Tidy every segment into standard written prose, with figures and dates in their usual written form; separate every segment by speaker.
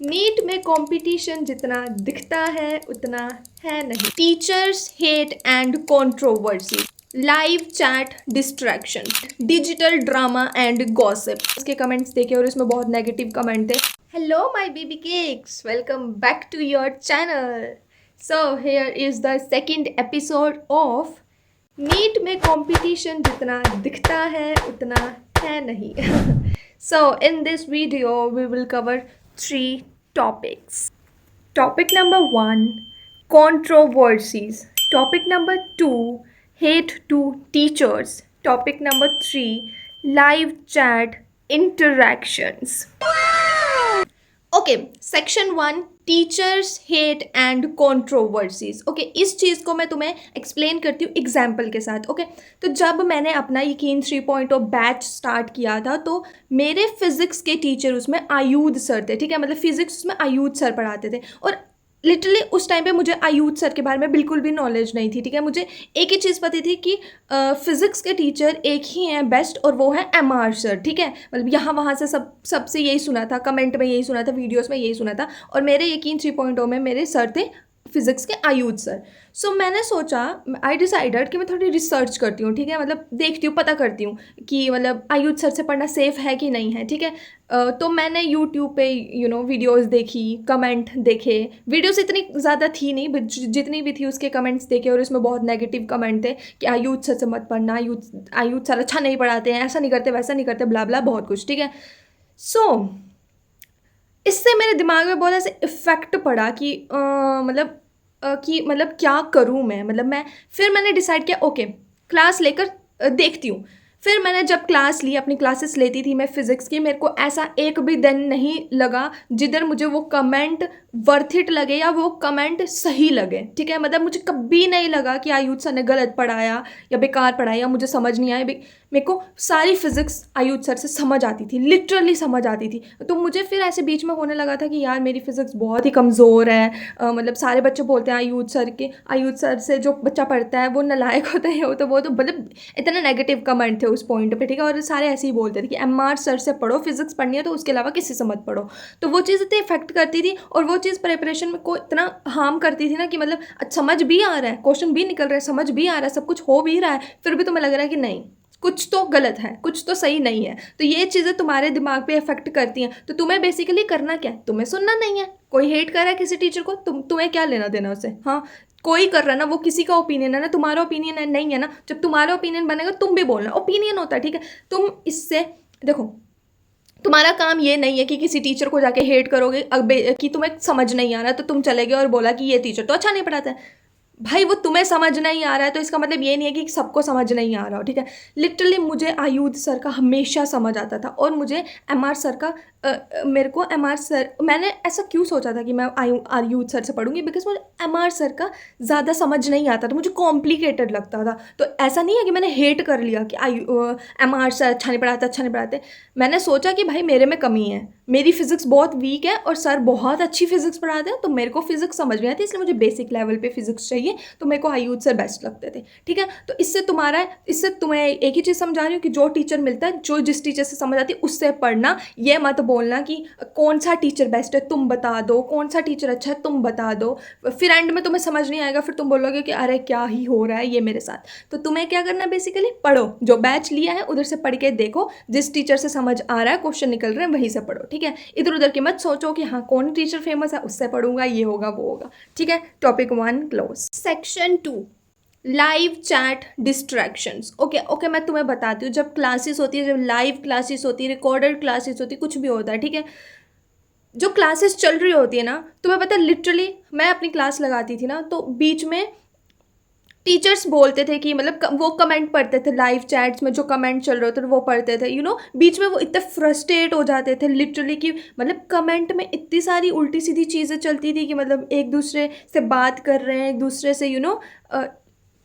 Speaker 1: NEET में competition जितना दिखता है उतना है नहीं। Teachers hate and controversy, live chat distraction, digital drama and gossip. इसके कमेंट्स देखे और इसमें बहुत नेगेटिव कमेंट थे। Hello my baby cakes, welcome back to your channel. So here is the second episode of NEET में competition जितना दिखता है उतना है नहीं। So in this video we will cover 3 topics. Topic number 1, controversies. Topic number 2, hate to teachers. Topic number 3, live chat interactions. Okay, section 1, teachers hate and controversies. Okay, इस चीज़ को मैं तुम्हें एक्सप्लेन करती हूँ एग्जाम्पल के साथ। ओके, तो जब मैंने अपना यकीन 3.0 बैच स्टार्ट किया था तो मेरे फिजिक्स के टीचर उसमें आयुध सर थे। ठीक है, मतलब फिजिक्स उसमें आयुध सर पढ़ाते थे और लिटरली उस टाइम पे मुझे आयुध सर के बारे में बिल्कुल भी नॉलेज नहीं थी। ठीक है, मुझे एक ही चीज़ पता थी कि फिज़िक्स के टीचर एक ही हैं बेस्ट, और वो है MR सर। ठीक है, मतलब यहाँ वहाँ से सबसे यही सुना था, कमेंट में यही सुना था, वीडियोस में यही सुना था, और मेरे यकीन 3.0 में मेरे सर थे फिज़िक्स के आयुध सर। सो मैंने सोचा, आई डिसाइडेड कि मैं थोड़ी रिसर्च करती हूँ। ठीक है, मतलब देखती हूँ, पता करती हूँ कि मतलब आयुध सर से पढ़ना सेफ़ है कि नहीं है। ठीक है, तो मैंने यूट्यूब पे वीडियोस देखी, कमेंट देखे। वीडियोस इतनी ज़्यादा थी नहीं, बट जितनी भी थी उसके कमेंट्स देखे और उसमें बहुत नेगेटिव कमेंट थे कि आयुध सर से मत पढ़ना, आयुध सर अच्छा नहीं पढ़ाते हैं, ऐसा नहीं करते, वैसा नहीं करते, ब्ला ब्ला बहुत कुछ। ठीक है, सो इससे मेरे दिमाग में बहुत ऐसे इफ़ेक्ट पड़ा कि मतलब क्या करूँ मैं, मतलब फिर मैंने डिसाइड किया ओके क्लास लेकर देखती हूँ। फिर मैंने जब क्लास ली, अपनी क्लासेस लेती थी मैं फ़िज़िक्स की, मेरे को ऐसा एक भी दिन नहीं लगा जिधर मुझे वो कमेंट वर्थ इट लगे या वो कमेंट सही लगे। ठीक है, मतलब मुझे कभी नहीं लगा कि आयुध सर ने गलत पढ़ाया या बेकार पढ़ाया या मुझे समझ नहीं आया। मेरे को सारी फिज़िक्स आयुध सर से समझ आती थी, लिटरली समझ आती थी। तो मुझे फिर ऐसे बीच में होने लगा था कि यार मेरी फ़िज़िक्स बहुत ही कमज़ोर है। मतलब सारे बच्चे बोलते हैं आयुध सर से जो बच्चा पढ़ता है वो नालायक होता है, वो तो मतलब इतने नेगेटिव कमेंट थे उस पॉइंट पे। ठीक है, और सारे ऐसे ही बोलते थे कि MR सर से पढ़ो, फिज़िक्स पढ़नी है तो उसके अलावा किसी से मत पढ़ो। तो वो चीज़ इतनी इफेक्ट करती थी और वो चीज़ प्रिपरेशन में को इतना हार्म करती थी ना कि मतलब समझ भी आ रहा है, क्वेश्चन भी निकल रहा है, समझ भी आ रहा है, सब कुछ हो भी रहा है, फिर भी तुम्हें लग रहा है कि नहीं कुछ तो गलत है, कुछ तो सही नहीं है। तो ये चीज़ें तुम्हारे दिमाग पे इफेक्ट करती हैं। तो तुम्हें बेसिकली करना क्या है, तुम्हें सुनना नहीं है। कोई हेट कर रहा है किसी टीचर को, तुम्हें क्या लेना देना उससे। हाँ, कोई कर रहा है ना, वो किसी का ओपिनियन है ना, तुम्हारा ओपिनियन है नहीं है ना। जब तुम्हारा ओपिनियन बनेगा तुम भी बोलना, ओपिनियन होता है। ठीक है, तुम इससे देखो, तुम्हारा काम ये नहीं है कि किसी टीचर को जाके हेट करोगे कि तुम्हें समझ नहीं आ रहा तो तुम चले गए और बोला कि ये टीचर तो अच्छा नहीं पढ़ाता है। भाई वो तुम्हें समझ नहीं आ रहा है तो इसका मतलब ये नहीं है कि सबको समझ नहीं आ रहा हो। ठीक है, लिटरली मुझे आयुध सर का हमेशा समझ आता था और मुझे MR सर का मेरे को MR सर, मैंने ऐसा क्यों सोचा था कि मैं आयुध सर से पढ़ूंगी, बिकॉज मुझे MR सर का ज़्यादा समझ नहीं आता था, मुझे कॉम्प्लिकेटेड लगता था। तो ऐसा नहीं है कि मैंने हेट कर लिया कि MR सर अच्छा नहीं पढ़ाते। मैंने सोचा कि भाई मेरे में कमी है, मेरी फिज़िक्स बहुत वीक है और सर बहुत अच्छी फिज़िक्स पढ़ाते हैं, तो मेरे को फिज़िक्स समझ में आती है, इसलिए मुझे बेसिक लेवल पे फिज़िक्स चाहिए। तो मेरे को आयुध सर बेस्ट लगते थे। ठीक है, तो इससे तुम्हें एक ही चीज़ समझा रही हूँ कि जो टीचर मिलता है, जो जिस टीचर से समझ आती है उससे पढ़ना। ये मत बोलना कि कौन सा टीचर बेस्ट है तुम बता दो, कौन सा टीचर अच्छा है तुम बता दो, फिर एंड में तुम्हें समझ नहीं आएगा, फिर तुम बोलोगे कि अरे क्या ही हो रहा है ये मेरे साथ। तो तुम्हें क्या करना है, बेसिकली पढ़ो, जो बैच लिया है उधर से पढ़ के देखो, जिस टीचर से समझ आ रहा है, क्वेश्चन निकल रहे हैं वहीं से पढ़ो। ठीक है, इधर उधर की मत सोचो कि हाँ कौन टीचर फेमस है उससे पढ़ूंगा, ये होगा वो होगा। ठीक है, topic 1 close. Section 2, live chat distractions. Okay, मैं तुम्हें बताती हूँ, जब क्लासेस होती है, जब लाइव क्लासेस होती है, रिकॉर्डेड क्लासेस होती है, कुछ भी होता है। ठीक है, जो क्लासेस चल रही होती है ना, तुम्हें पता है लिटरली मैं अपनी क्लास लगाती थी ना तो बीच में टीचर्स बोलते थे कि मतलब वो कमेंट पढ़ते थे, लाइव चैट्स में जो कमेंट चल रहे थे वो पढ़ते थे। बीच में वो इतने फ्रस्ट्रेट हो जाते थे लिटरली कि मतलब कमेंट में इतनी सारी उल्टी सीधी चीज़ें चलती थी कि मतलब एक दूसरे से बात कर रहे हैं, एक दूसरे से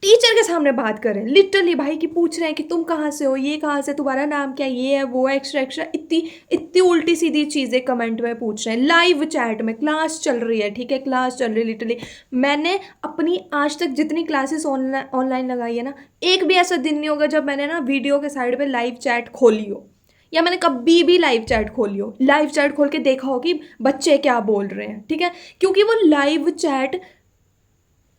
Speaker 1: टीचर के सामने बात कर रहे हैं लिटरली भाई, कि पूछ रहे हैं कि तुम कहाँ से हो, ये कहाँ से, तुम्हारा नाम क्या, ये है वो है, एक्स्ट्रा एक्स्ट्रा इतनी इतनी उल्टी सीधी चीज़ें कमेंट में पूछ रहे हैं लाइव चैट में। क्लास चल रही है, ठीक है, क्लास चल रही है लिटरली। मैंने अपनी आज तक जितनी क्लासेस ऑनलाइन लगाई है ना, एक भी ऐसा दिन नहीं होगा जब मैंने ना वीडियो के साइड पे लाइव चैट खोली हो या मैंने कभी भी लाइव चैट खोली हो, लाइव चैट खोल के देखा हो कि बच्चे क्या बोल रहे हैं, ठीक है, क्योंकि वो लाइव चैट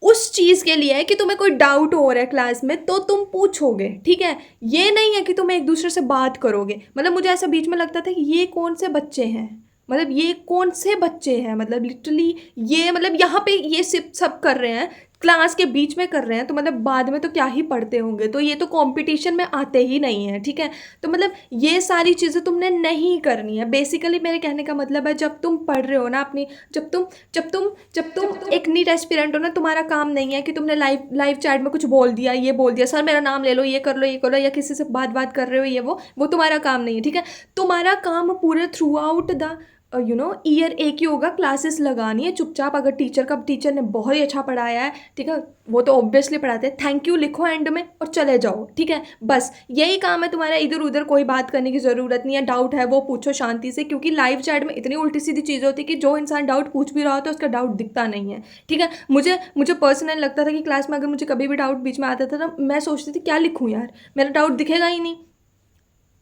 Speaker 1: उस चीज़ के लिए है कि तुम्हें कोई डाउट हो रहा है क्लास में तो तुम पूछोगे, ठीक है, ये नहीं है कि तुम एक दूसरे से बात करोगे। मतलब मुझे ऐसा बीच में लगता था कि ये कौन से बच्चे हैं, मतलब ये कौन से बच्चे हैं, मतलब लिटरली ये मतलब यहाँ पे ये सिर्फ सब कर रहे हैं, क्लास के बीच में कर रहे हैं, तो मतलब बाद में तो क्या ही पढ़ते होंगे, तो ये तो कंपटीशन में आते ही नहीं है, ठीक है। तो मतलब ये सारी चीज़ें तुमने नहीं करनी है। बेसिकली मेरे कहने का मतलब है, जब तुम पढ़ रहे हो ना अपनी, जब तुम एक नीट एस्पिरेंट हो ना, तुम्हारा काम नहीं है कि तुमने लाइव लाइव चैट में कुछ बोल दिया, ये बोल दिया, सर मेरा नाम ले लो, ये कर लो, ये करो, या किसी से बात कर रहे हो, ये वो तुम्हारा काम नहीं है, ठीक है। तुम्हारा काम पूरे थ्रू आउट द ईयर एक ही होगा, क्लासेस लगानी है चुपचाप। अगर टीचर ने बहुत ही अच्छा पढ़ाया है, ठीक है, वो तो ऑब्वियसली पढ़ाते हैं, थैंक यू लिखो एंड में और चले जाओ, ठीक है, बस यही काम है तुम्हारा। इधर उधर कोई बात करने की ज़रूरत नहीं है, डाउट है वो पूछो शांति से, क्योंकि लाइव चैट में इतनी उल्टी सीधी चीज़ होती है कि जो इंसान डाउट पूछ भी रहा होता है उसका डाउट दिखता नहीं है, ठीक है। मुझे पर्सनली लगता था कि क्लास में अगर मुझे कभी भी डाउट बीच में आता था ना, मैं सोचती थी क्या लिखूँ यार, मेरा डाउट दिखेगा ही नहीं।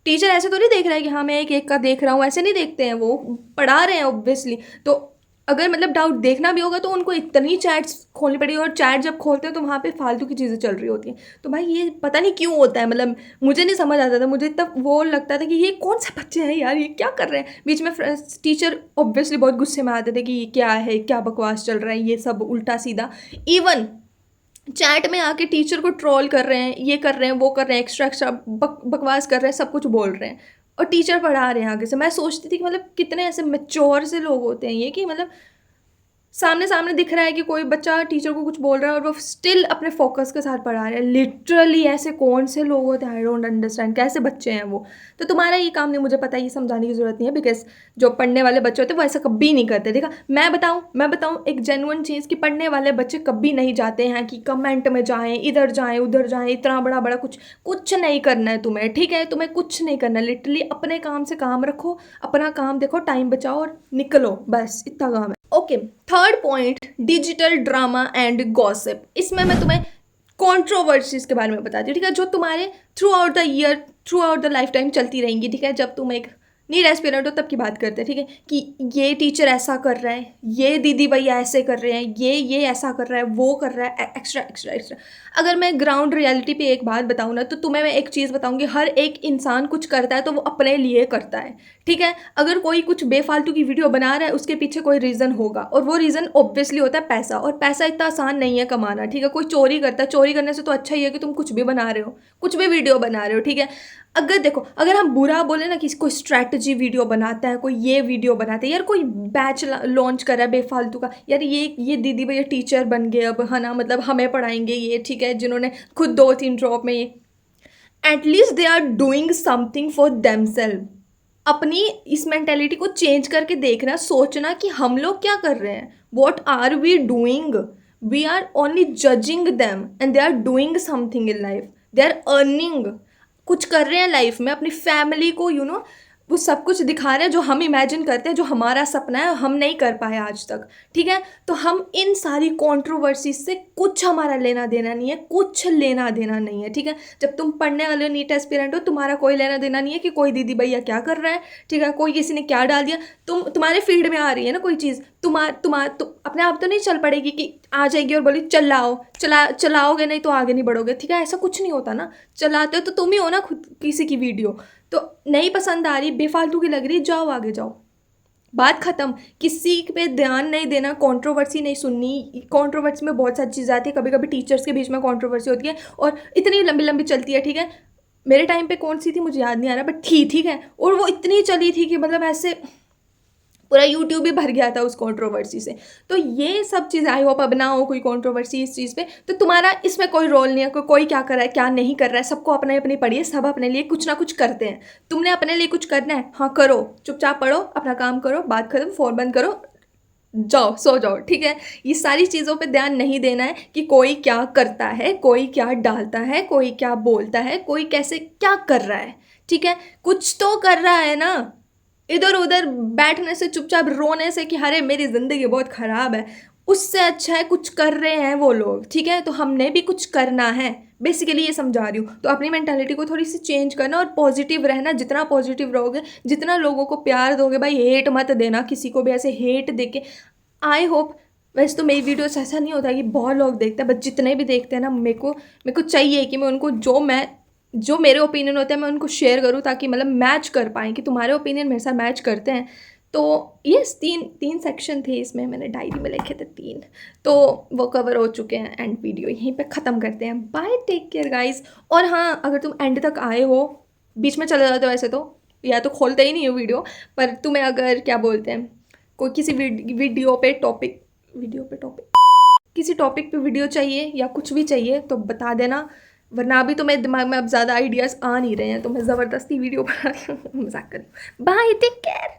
Speaker 1: टीचर ऐसे तो नहीं देख रहा है कि हाँ मैं एक एक का देख रहा हूँ, ऐसे नहीं देखते हैं, वो पढ़ा रहे हैं ऑब्वियसली। तो अगर मतलब डाउट देखना भी होगा तो उनको इतनी चैट्स खोलनी पड़ेगी, और चैट जब खोलते हैं तो वहाँ पे फालतू की चीज़ें चल रही होती हैं। तो भाई ये पता नहीं क्यों होता है, मतलब मुझे नहीं समझ आता था, मुझे तब वो लगता था कि ये कौन से बच्चे हैं यार, ये क्या कर रहे हैं। बीच में टीचर ऑब्वियसली बहुत गुस्से में आते थे कि ये क्या है, क्या बकवास चल रहा है, ये सब उल्टा सीधा। इवन चैट में आके टीचर को ट्रोल कर रहे हैं, ये कर रहे हैं, वो कर रहे हैं, एक्स्ट्रा एक्स्ट्रा बकवास कर रहे हैं, सब कुछ बोल रहे हैं, और टीचर पढ़ा रहे हैं आगे से। मैं सोचती थी कि मतलब कितने ऐसे मैच्योर से लोग होते हैं ये, कि मतलब सामने सामने दिख रहा है कि कोई बच्चा टीचर को कुछ बोल रहा है और वो स्टिल अपने फोकस के साथ पढ़ा रहे हैं। लिटरली ऐसे कौन से लोग होते हैं, आई डोंट अंडरस्टैंड, कैसे बच्चे हैं वो। तो तुम्हारा ये काम नहीं, मुझे पता है, ये समझाने की ज़रूरत नहीं है, बिकॉज जो पढ़ने वाले बच्चे होते हैं वो ऐसा कभी नहीं करते। देखा, मैं बताऊँ एक जेन्युइन चीज़, कि पढ़ने वाले बच्चे कभी नहीं जाते हैं कि कमेंट में जाएँ, इधर जाएँ उधर जाएँ, इतना बड़ा बड़ा कुछ नहीं करना है तुम्हें, ठीक है, तुम्हें कुछ नहीं करना है। लिटरली अपने काम से काम रखो, अपना काम देखो, टाइम बचाओ और निकलो, बस इतना काम है। Okay, third point, digital drama and gossip. इसमें मैं तुम्हें कंट्रोवर्सीज के बारे में बताती हूँ, ठीक है, जो तुम्हारे through out the year, through out the life time चलती रहेंगी, ठीक है। जब तुम एक नीट एस्पिरेंट हो तब की बात करते हैं, ठीक है, कि ये टीचर ऐसा कर रहा है, ये दीदी भैया ऐसे कर रहे हैं, ये ऐसा कर रहा है, वो कर रहा है, एक्स्ट्रा एक्स्ट्रा एक्स्ट्रा। अगर मैं ग्राउंड रियलिटी पे एक बात बताऊँ ना, तो तुम्हें मैं एक चीज़ बताऊँगी, हर एक इंसान कुछ करता है तो वो अपने लिए करता है, ठीक है। अगर कोई कुछ बेफालतू की वीडियो बना रहा है, उसके पीछे कोई रीज़न होगा, और वो रीज़न ऑब्वियसली होता है पैसा, और पैसा इतना आसान नहीं है कमाना, ठीक है। कोई चोरी करता है, चोरी करने से तो अच्छा ही है कि तुम कुछ भी बना रहे हो, कुछ भी वीडियो बना रहे हो, ठीक है। अगर देखो, अगर हम बुरा बोले ना कि कोई स्ट्रैटेजी वीडियो बनाता है, कोई ये वीडियो बनाता है, यार कोई बैच लॉन्च कर रहा है बेफालतू का, यार ये दीदी भैया टीचर बन गए अब, है ना, मतलब हमें पढ़ाएंगे ये, ठीक है, जिन्होंने खुद 2-3 ड्रॉप में ये, at least they are doing something for themselves. अपनी इस मेंटेलिटी को चेंज करके देखना, सोचना कि हम लोग क्या कर रहे हैं, what are we doing, we are only judging them and they are doing something in life, they are earning, कुछ कर रहे हैं लाइफ में, अपनी फैमिली को वो सब कुछ दिखा रहे हैं जो हम इमेजिन करते हैं, जो हमारा सपना है, हम नहीं कर पाए आज तक, ठीक है। तो हम इन सारी कंट्रोवर्सी से कुछ हमारा लेना देना नहीं है, कुछ लेना देना नहीं है, ठीक है। जब तुम पढ़ने वाले नीट एस्पिरेंट हो, तुम्हारा कोई लेना देना नहीं है कि कोई दीदी भैया क्या कर रहा है, ठीक है, कोई किसी ने क्या डाल दिया। तुम्हारे फील्ड में आ रही है ना कोई चीज़, अपने आप तो नहीं चल पड़ेगी कि आ जाएगी और बोली चलाओगे नहीं तो आगे नहीं बढ़ोगे, ठीक है, ऐसा कुछ नहीं होता ना। चलाते हो तो तुम ही हो ना खुद किसी की वीडियो, तो नहीं पसंद आ रही, बेफालतू की लग रही, जाओ आगे जाओ, बात ख़त्म। किसी पे ध्यान नहीं देना, कंट्रोवर्सी नहीं सुननी। कंट्रोवर्सी में बहुत सारी चीज़ें आती है, कभी कभी टीचर्स के बीच में कंट्रोवर्सी होती है और इतनी लंबी लंबी चलती है, ठीक है। मेरे टाइम पे कौन सी थी मुझे याद नहीं आ रहा, बट थी, ठीक है, और वो इतनी चली थी कि मतलब ऐसे पूरा यूट्यूब भी भर गया था उस कंट्रोवर्सी से। तो ये सब चीज़, आई होप अब ना हो कोई कंट्रोवर्सी इस चीज़ पे। तो तुम्हारा इसमें कोई रोल नहीं है, कोई क्या कर रहा है क्या नहीं कर रहा है, सबको अपने अपनी पढ़िए, सब अपने लिए कुछ ना कुछ करते हैं। तुमने अपने लिए कुछ करना है, हाँ करो, चुपचाप पढ़ो, अपना काम करो, बात खत्म, फ़ोन बंद करो, जाओ सो जाओ, ठीक है। ये सारी चीज़ों पे ध्यान नहीं देना है कि कोई क्या करता है, कोई क्या डालता है, कोई क्या बोलता है, कोई कैसे क्या कर रहा है, ठीक है। कुछ तो कर रहा है ना, इधर उधर बैठने से, चुपचाप रोने से कि अरे मेरी ज़िंदगी बहुत ख़राब है, उससे अच्छा है कुछ कर रहे हैं वो लोग, ठीक है, तो हमने भी कुछ करना है, बेसिकली ये समझा रही हूँ। तो अपनी मेंटालिटी को थोड़ी सी चेंज करना और पॉजिटिव रहना, जितना पॉजिटिव रहोगे, जितना लोगों को प्यार दोगे, भाई हेट मत देना किसी को भी, ऐसे हेट दे के। आई होप, वैसे तो मेरी वीडियोस ऐसा नहीं होता कि बहुत लोग देखते हैं, बट जितने भी देखते हैं ना, मेरे को चाहिए कि मैं उनको जो मेरे ओपिनियन होते हैं मैं उनको शेयर करूँ, ताकि मतलब मैच कर पाएँ कि तुम्हारे ओपिनियन मेरे साथ मैच करते हैं। तो यस, तीन तीन सेक्शन थे इसमें, मैंने डायरी में लिखे थे 3, तो वो कवर हो चुके हैं। एंड वीडियो यहीं पे ख़त्म करते हैं। Bye, take care guys. और हाँ, अगर तुम एंड तक आए हो, बीच में चले जाते हो वैसे तो, या तो खोलते ही नहीं हो वीडियो, पर तुम्हें अगर क्या बोलते हैं, कोई किसी वीडियो पे टॉपिक किसी टॉपिक पे वीडियो चाहिए या कुछ भी चाहिए तो बता देना, वरना अभी तो मेरे दिमाग में अब ज़्यादा आइडियाज़ आ नहीं रहे हैं, तो मैं ज़बरदस्ती वीडियो बना रही हूँ। मजाक कर रही हूँ। Bye, take care.